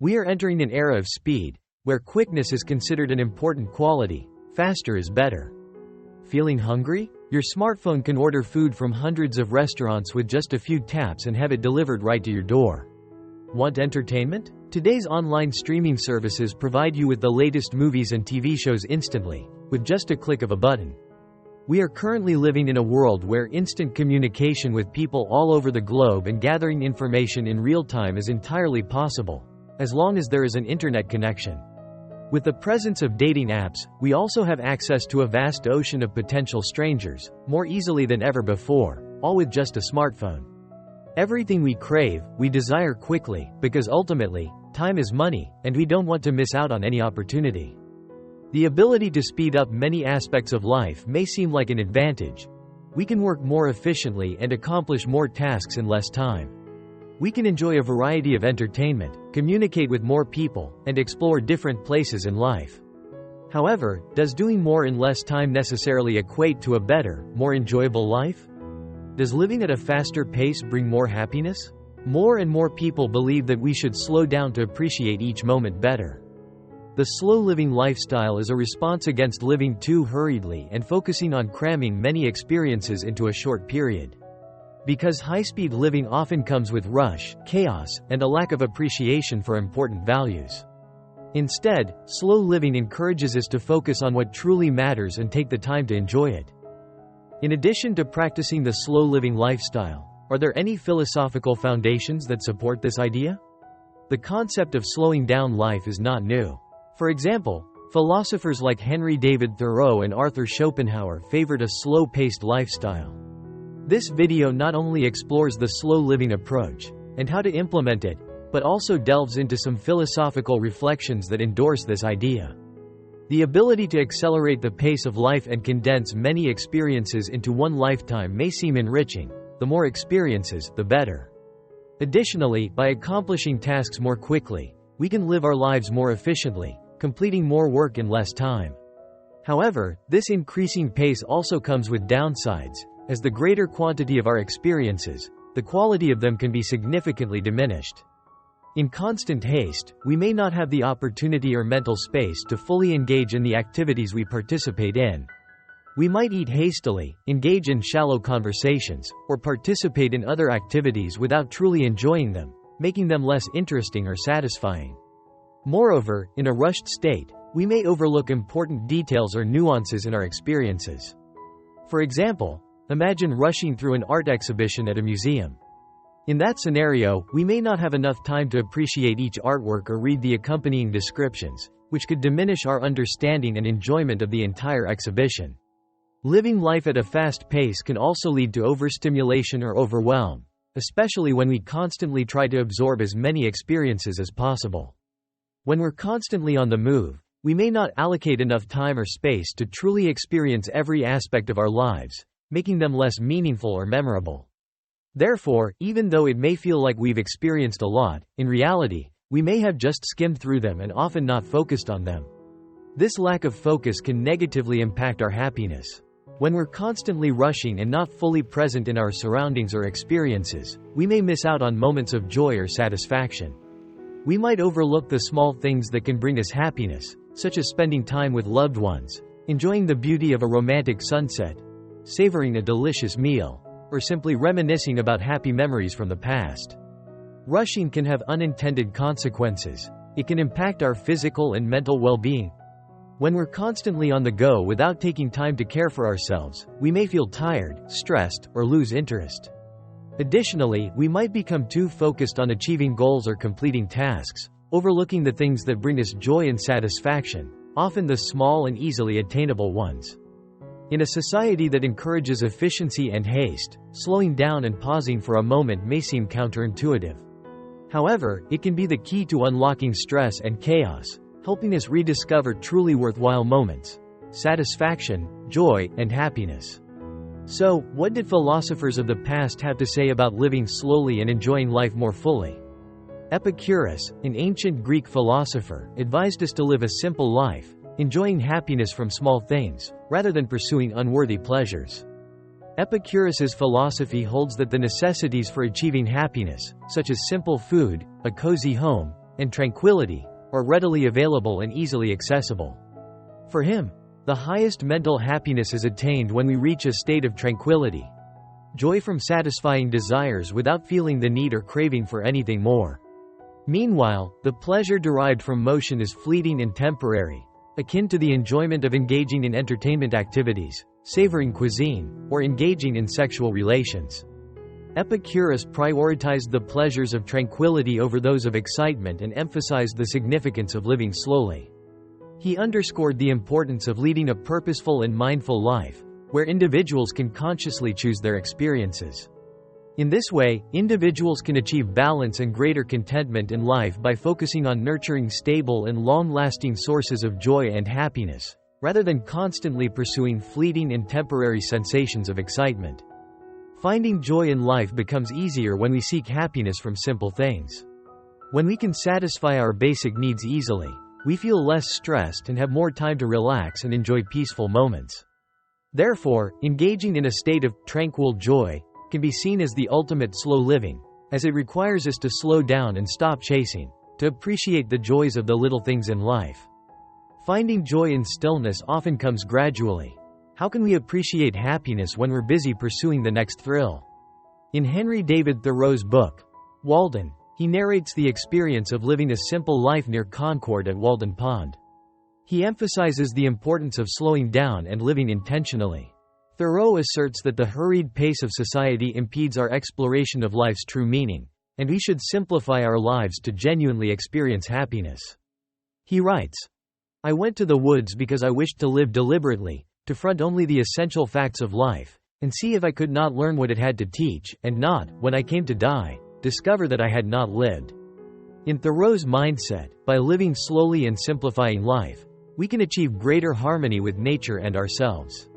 We are entering an era of speed, where quickness is considered an important quality. Faster is better. Feeling hungry? Your smartphone can order food from hundreds of restaurants with just a few taps and have it delivered right to your door. Want entertainment? Today's online streaming services provide you with the latest movies and TV shows instantly, with just a click of a button. We are currently living in a world where instant communication with people all over the globe and gathering information in real time is entirely possible, as long as there is an internet connection. With the presence of dating apps, we also have access to a vast ocean of potential strangers, more easily than ever before, all with just a smartphone. Everything we crave, we desire quickly, because ultimately, time is money, and we don't want to miss out on any opportunity. The ability to speed up many aspects of life may seem like an advantage. We can work more efficiently and accomplish more tasks in less time. We can enjoy a variety of entertainment, communicate with more people, and explore different places in life. However, does doing more in less time necessarily equate to a better, more enjoyable life? Does living at a faster pace bring more happiness? More and more people believe that we should slow down to appreciate each moment better. The slow living lifestyle is a response against living too hurriedly and focusing on cramming many experiences into a short period. Because high-speed living often comes with rush, chaos, and a lack of appreciation for important values. Instead, slow living encourages us to focus on what truly matters and take the time to enjoy it. In addition to practicing the slow living lifestyle, are there any philosophical foundations that support this idea? The concept of slowing down life is not new. For example, philosophers like Henry David Thoreau and Arthur Schopenhauer favored a slow-paced lifestyle. This video not only explores the slow living approach and how to implement it, but also delves into some philosophical reflections that endorse this idea. The ability to accelerate the pace of life and condense many experiences into one lifetime may seem enriching. The more experiences, the better. Additionally, by accomplishing tasks more quickly, we can live our lives more efficiently, completing more work in less time. However, this increasing pace also comes with downsides, as the greater quantity of our experiences, the quality of them can be significantly diminished. In constant haste, we may not have the opportunity or mental space to fully engage in the activities we participate in. We might eat hastily, engage in shallow conversations, or participate in other activities without truly enjoying them, making them less interesting or satisfying. Moreover, in a rushed state, we may overlook important details or nuances in our experiences. For example, imagine rushing through an art exhibition at a museum. In that scenario, we may not have enough time to appreciate each artwork or read the accompanying descriptions, which could diminish our understanding and enjoyment of the entire exhibition. Living life at a fast pace can also lead to overstimulation or overwhelm, especially when we constantly try to absorb as many experiences as possible. When we're constantly on the move, we may not allocate enough time or space to truly experience every aspect of our lives, making them less meaningful or memorable. Therefore, even though it may feel like we've experienced a lot, in reality, we may have just skimmed through them and often not focused on them. This lack of focus can negatively impact our happiness. When we're constantly rushing and not fully present in our surroundings or experiences, we may miss out on moments of joy or satisfaction. We might overlook the small things that can bring us happiness, such as spending time with loved ones, enjoying the beauty of a romantic sunset, savoring a delicious meal, or simply reminiscing about happy memories from the past. Rushing can have unintended consequences. It can impact our physical and mental well-being. When we're constantly on the go without taking time to care for ourselves, we may feel tired, stressed, or lose interest. Additionally, we might become too focused on achieving goals or completing tasks, overlooking the things that bring us joy and satisfaction, often the small and easily attainable ones. In a society that encourages efficiency and haste, slowing down and pausing for a moment may seem counterintuitive. However, it can be the key to unlocking stress and chaos, helping us rediscover truly worthwhile moments, satisfaction, joy, and happiness. So, what did philosophers of the past have to say about living slowly and enjoying life more fully? Epicurus, an ancient Greek philosopher, advised us to live a simple life, enjoying happiness from small things, rather than pursuing unworthy pleasures. Epicurus's philosophy holds that the necessities for achieving happiness, such as simple food, a cozy home, and tranquility are readily available and easily accessible. For him, the highest mental happiness is attained when we reach a state of tranquility. Joy from satisfying desires without feeling the need or craving for anything more. Meanwhile, the pleasure derived from motion is fleeting and temporary, akin to the enjoyment of engaging in entertainment activities, savoring cuisine, or engaging in sexual relations. Epicurus prioritized the pleasures of tranquility over those of excitement and emphasized the significance of living slowly. He underscored the importance of leading a purposeful and mindful life, where individuals can consciously choose their experiences. In this way, individuals can achieve balance and greater contentment in life by focusing on nurturing stable and long-lasting sources of joy and happiness, rather than constantly pursuing fleeting and temporary sensations of excitement. Finding joy in life becomes easier when we seek happiness from simple things. When we can satisfy our basic needs easily, we feel less stressed and have more time to relax and enjoy peaceful moments. Therefore, engaging in a state of tranquil joy can be seen as the ultimate slow living, as it requires us to slow down and stop chasing, to appreciate the joys of the little things in life. Finding joy in stillness often comes gradually. How can we appreciate happiness when we're busy pursuing the next thrill? In Henry David Thoreau's book, Walden, he narrates the experience of living a simple life near Concord at Walden Pond. He emphasizes the importance of slowing down and living intentionally. Thoreau asserts that the hurried pace of society impedes our exploration of life's true meaning, and we should simplify our lives to genuinely experience happiness. He writes, "I went to the woods because I wished to live deliberately, to front only the essential facts of life, and see if I could not learn what it had to teach, and not, when I came to die, discover that I had not lived." In Thoreau's mindset, by living slowly and simplifying life, we can achieve greater harmony with nature and ourselves.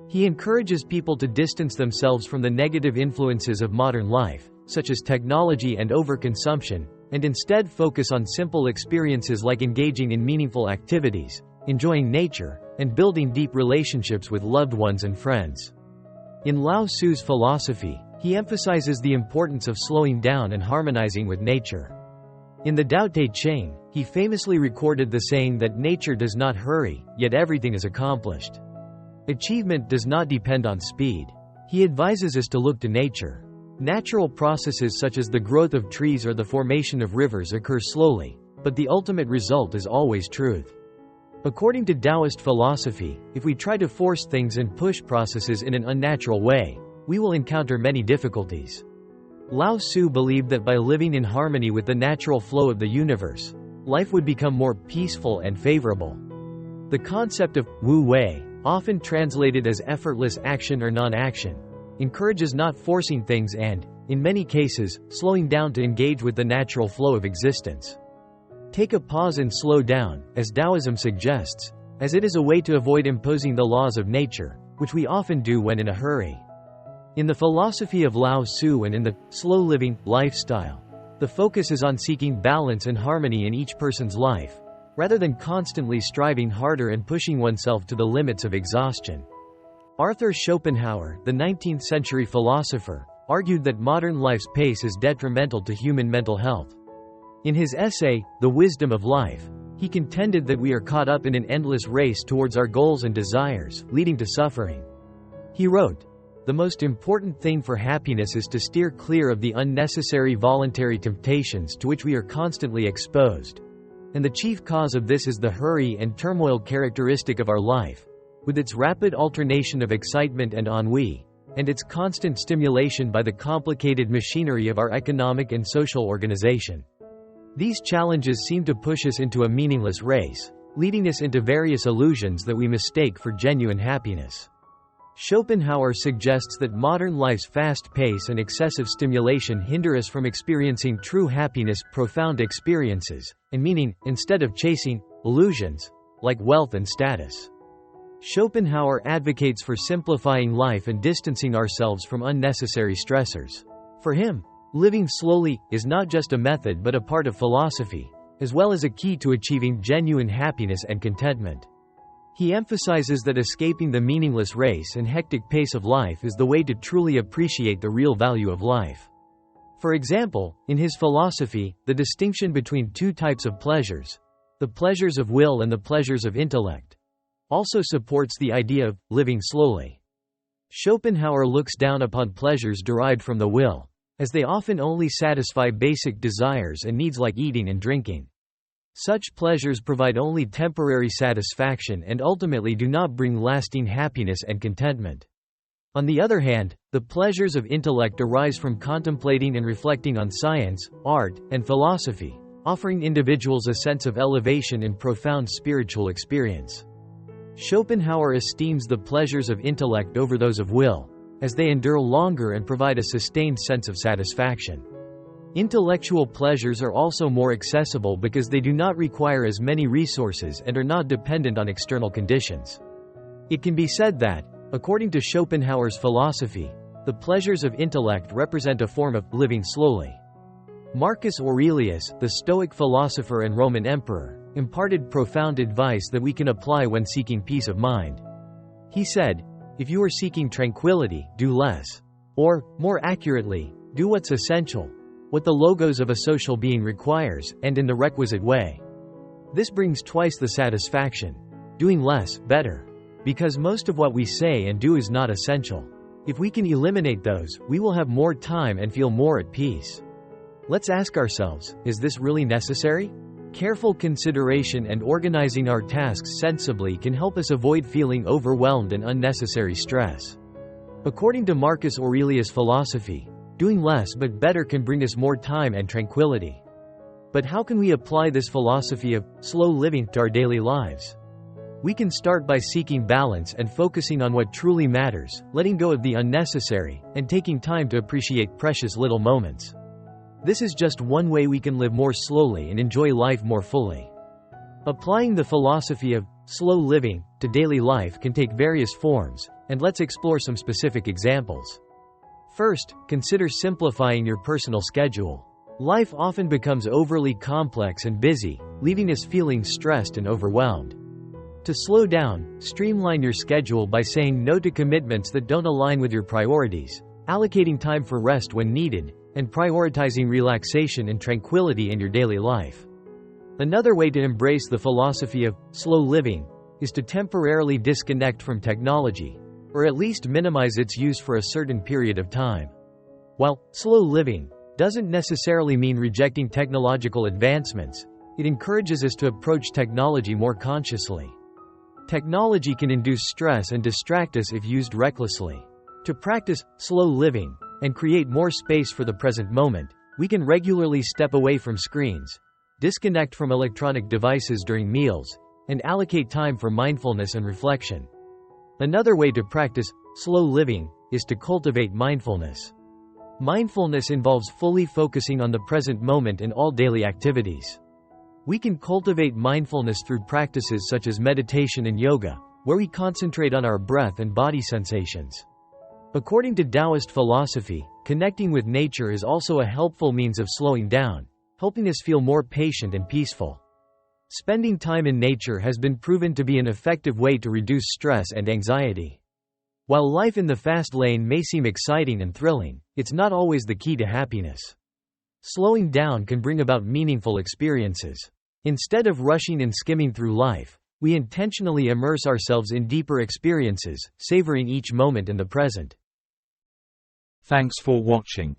He encourages people to distance themselves from the negative influences of modern life, such as technology and overconsumption, and instead focus on simple experiences like engaging in meaningful activities, enjoying nature, and building deep relationships with loved ones and friends. In Lao Tzu's philosophy, he emphasizes the importance of slowing down and harmonizing with nature. In the Tao Te Ching, he famously recorded the saying that nature does not hurry, yet everything is accomplished. Achievement does not depend on speed. He advises us to look to nature. Natural processes such as the growth of trees or the formation of rivers occur slowly, but the ultimate result is always truth. According to Taoist philosophy, if we try to force things and push processes in an unnatural way, we will encounter many difficulties. Lao Tzu believed that by living in harmony with the natural flow of the universe, life would become more peaceful and favorable. The concept of wu wei, often translated as effortless action or non-action, encourages not forcing things and, in many cases, slowing down to engage with the natural flow of existence. Take a pause and slow down, as Taoism suggests, as it is a way to avoid imposing the laws of nature, which we often do when in a hurry. In the philosophy of Lao Tzu and in the slow living lifestyle, the focus is on seeking balance and harmony in each person's life, rather than constantly striving harder and pushing oneself to the limits of exhaustion. Arthur Schopenhauer, the 19th-century philosopher, argued that modern life's pace is detrimental to human mental health. In his essay, The Wisdom of Life, he contended that we are caught up in an endless race towards our goals and desires, leading to suffering. He wrote, "The most important thing for happiness is to steer clear of the unnecessary voluntary temptations to which we are constantly exposed. And the chief cause of this is the hurry and turmoil characteristic of our life, with its rapid alternation of excitement and ennui, and its constant stimulation by the complicated machinery of our economic and social organization. These challenges seem to push us into a meaningless race, leading us into various illusions that we mistake for genuine happiness." Schopenhauer suggests that modern life's fast pace and excessive stimulation hinder us from experiencing true happiness, profound experiences, and meaning, instead of chasing illusions, like wealth and status. Schopenhauer advocates for simplifying life and distancing ourselves from unnecessary stressors. For him, living slowly is not just a method but a part of philosophy, as well as a key to achieving genuine happiness and contentment. He emphasizes that escaping the meaningless race and hectic pace of life is the way to truly appreciate the real value of life. For example, in his philosophy, the distinction between two types of pleasures, the pleasures of will and the pleasures of intellect, also supports the idea of living slowly. Schopenhauer looks down upon pleasures derived from the will, as they often only satisfy basic desires and needs like eating and drinking. Such pleasures provide only temporary satisfaction and ultimately do not bring lasting happiness and contentment. On the other hand, the pleasures of intellect arise from contemplating and reflecting on science, art, and philosophy, offering individuals a sense of elevation and profound spiritual experience. Schopenhauer esteems the pleasures of intellect over those of will, as they endure longer and provide a sustained sense of satisfaction. Intellectual pleasures are also more accessible because they do not require as many resources and are not dependent on external conditions. It can be said that, according to Schopenhauer's philosophy, the pleasures of intellect represent a form of living slowly. Marcus Aurelius, the Stoic philosopher and Roman emperor, imparted profound advice that we can apply when seeking peace of mind. He said, "If you are seeking tranquility, do less. Or, more accurately, do what's essential, what the logos of a social being requires, and in the requisite way." This brings twice the satisfaction. Doing less, better. Because most of what we say and do is not essential. If we can eliminate those, we will have more time and feel more at peace. Let's ask ourselves, is this really necessary? Careful consideration and organizing our tasks sensibly can help us avoid feeling overwhelmed and unnecessary stress. According to Marcus Aurelius' philosophy, doing less but better can bring us more time and tranquility. But how can we apply this philosophy of slow living to our daily lives? We can start by seeking balance and focusing on what truly matters, letting go of the unnecessary, and taking time to appreciate precious little moments. This is just one way we can live more slowly and enjoy life more fully. Applying the philosophy of slow living to daily life can take various forms, and let's explore some specific examples. First, consider simplifying your personal schedule. Life often becomes overly complex and busy, leaving us feeling stressed and overwhelmed. To slow down, streamline your schedule by saying no to commitments that don't align with your priorities, allocating time for rest when needed, and prioritizing relaxation and tranquility in your daily life. Another way to embrace the philosophy of slow living is to temporarily disconnect from technology, or at least minimize its use for a certain period of time. While slow living doesn't necessarily mean rejecting technological advancements, it encourages us to approach technology more consciously. Technology can induce stress and distract us if used recklessly. To practice slow living and create more space for the present moment, we can regularly step away from screens, disconnect from electronic devices during meals, and allocate time for mindfulness and reflection. Another way to practice slow living is to cultivate mindfulness. Mindfulness involves fully focusing on the present moment in all daily activities. We can cultivate mindfulness through practices such as meditation and yoga, where we concentrate on our breath and body sensations. According to Taoist philosophy, connecting with nature is also a helpful means of slowing down, helping us feel more patient and peaceful. Spending time in nature has been proven to be an effective way to reduce stress and anxiety. While life in the fast lane may seem exciting and thrilling, it's not always the key to happiness. Slowing down can bring about meaningful experiences. Instead of rushing and skimming through life, we intentionally immerse ourselves in deeper experiences, savoring each moment in the present. Thanks for watching.